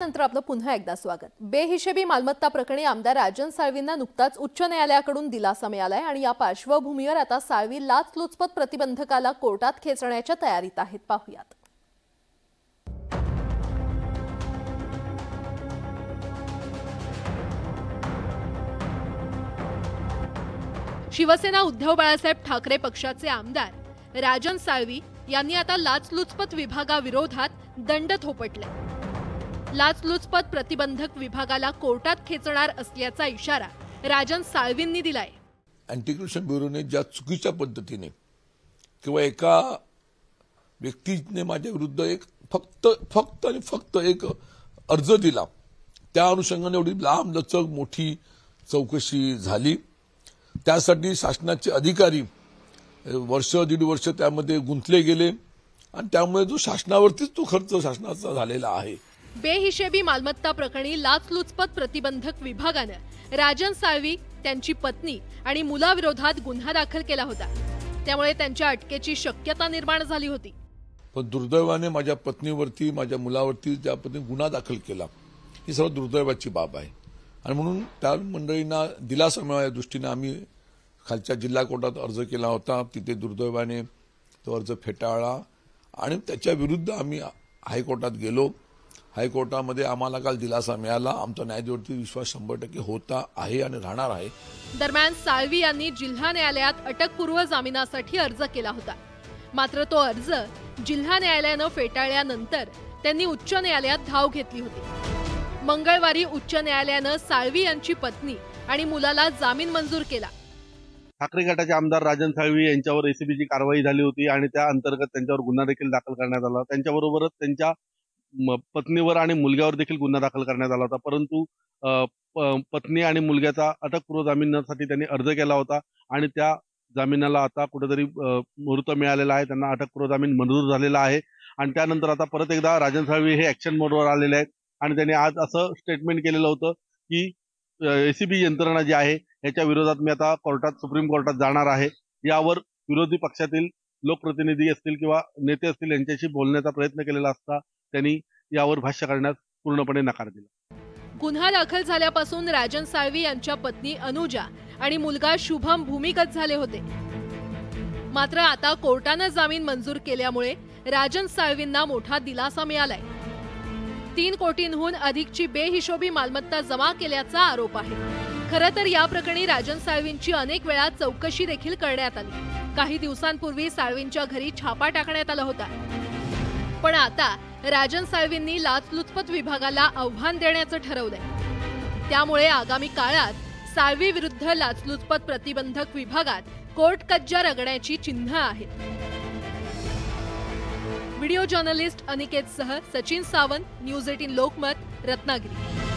नंतर आपलं पुन्हा एकदा स्वागत। बेहिशेबी मालमत्ता प्रकरणी आमदार राजन साळवींना नुकताच उच्च न्यायालयाकडून दिलासा मिळालाय आणि या पार्श्वभूमीवर आता साळवी लाचलुचपत प्रतिबंधकाला कोर्टात खेचण्याच्या तयारीत आहेत। पाहूयात। शिवसेना उद्धव बाळासाहेब ठाकरे पक्षाचे आमदार राजन साळवी यांनी आता लाचलुचपत विभागाविरोधात दंड थोपटले। लाचलुचपत प्रतिबंधक विभागाला कोर्टात खेचणार असल्याचा इशारा राजन साळवींनी दिलाय। अँटी करप्शन ब्युरोने ज्या चुकीच्या पद्धतीने किंवा एका व्यक्तीने माझ्या विरुद्ध एक फक्त एक अर्ज दिला, त्या अनुषंगाने एवढी लांब लचक मोठी चौकशी झाली। त्यासाठी शासनाचे अधिकारी वर्ष दीड वर्ष त्यामध्ये गुंतले गेले आणि त्यामुळे जो शासनावरतीच तो खर्च शासनाचा झालेला आहे। बेहिशेबी मालमत्ता प्रकरणी लाचलुचपत प्रतिबंधक विभागाने राजन साळवी, त्यांची पत्नी आणि मुलाविरोधात गुन्हा दाखल केला होता। त्यामुळे त्यांच्या अटकेची शक्यता निर्माण झाली होती। पण दुर्दैवाने माझ्या पत्नीवरती, माझ्या मुलावरती ज्या पद्धतीने गुन्हा दाखल केला, ही सर्व दुर्दैवाची बाब आहे आणि म्हणून त्या मंडळींना दिलासा मिळाल्या दृष्टीने आम्ही खालच्या जिल्हा कोर्टात अर्ज केला होता। तिथे दुर्दैवाने तो अर्ज फेटाळला आणि त्याच्या विरुद्ध आम्ही हायकोर्टात गेलो। हायकोर्टामध्ये आम्हाला काल दिलासा मिळाला। आमचा न्यायाधीशांवरती विश्वास 100% होता आहे आणि राहणार आहे। दरम्यान साळवी यांनी जिल्हा न्यायालयात अटकपूर्व जामिनासाठी अर्ज केला होता, मात्र तो अर्ज जिल्हा न्यायालयाने फेटाळल्यानंतर त्यांनी उच्च न्यायालयात धाव घेतली होती। मंगळवारी उच्च न्यायालयाने साळवी यांची पत्नी आणि मुलाला जामीन मंजूर केला। ठाकरे गटाचे आमदार राजन साळवी यांच्यावर एसीबीची कारवाई झाली होती आणि त्या अंतर्गत त्यांच्यावर गुन्हा देखील दाखल करण्यात आला। त्यांच्याबरोबरच त्यांच्या पत्नीवर आणि मुलग्यावर देखील गुन्हा दाखल करण्यात आला होता, परंतु पत्नी आणि मुलग्याचा अटकपूर्व जामिनासाठी त्यांनी अर्ज केला होता आणि त्या जामिनाला आता कुठेतरी मुहूर्त मिळालेला आहे। त्यांना अटकपूर्व जामीन मंजूर झालेला आहे आणि त्यानंतर आता परत एकदा राजन साळवी हे ऍक्शन मोडवर आलेले आहेत आणि त्यांनी आज असं स्टेटमेंट केलेलं होतं की एसीबी यंत्रणा जी आहे याच्या विरोधात मी आता सुप्रीम कोर्टात जाणार आहे। यावर विरोधी पक्षातील लोकप्रतिनिधी असतील किंवा नेते असतील यांच्याशी बोलण्याचा प्रयत्न केलेला असता त्यांनी यावर भाष्य करण्यास पूर्णपणे नकार दिला। गुन्हा दाखल झाल्यापासून राजन साळवी यांच्या पत्नी अनुजा आणि मुलगा शुभम भूमिगत झाले होते, मात्र आता कोर्टाने जामीन मंजूर केल्यामुळे राजन साळवींना मोठा दिलासा मिळालाय। 3 कोटींहून अधिकची बेहिशोबी मालमत्ता जमा केल्याचा आरोप आहे। खरं तर या प्रकरणी राजन साळवींची अनेक वेळा चौकशी देखील करण्यात आली। काही दिवसांपूर्वी साळवींच्या घरी छापा टाकण्यात आला होता, पण आता राजन साळवींनी लाचलुचपत विभागाला आव्हान देण्याचं ठरवलंय। त्यामुळे आगामी काळात साळवी विरुद्ध लाचलुचपत प्रतिबंधक विभागात कोर्ट कज्जा रगण्याची चिन्ह आहेत। व्हिडिओ जर्नलिस्ट अनिकेत सह सचिन सावंत, न्यूज 18 लोकमत, रत्नागिरी।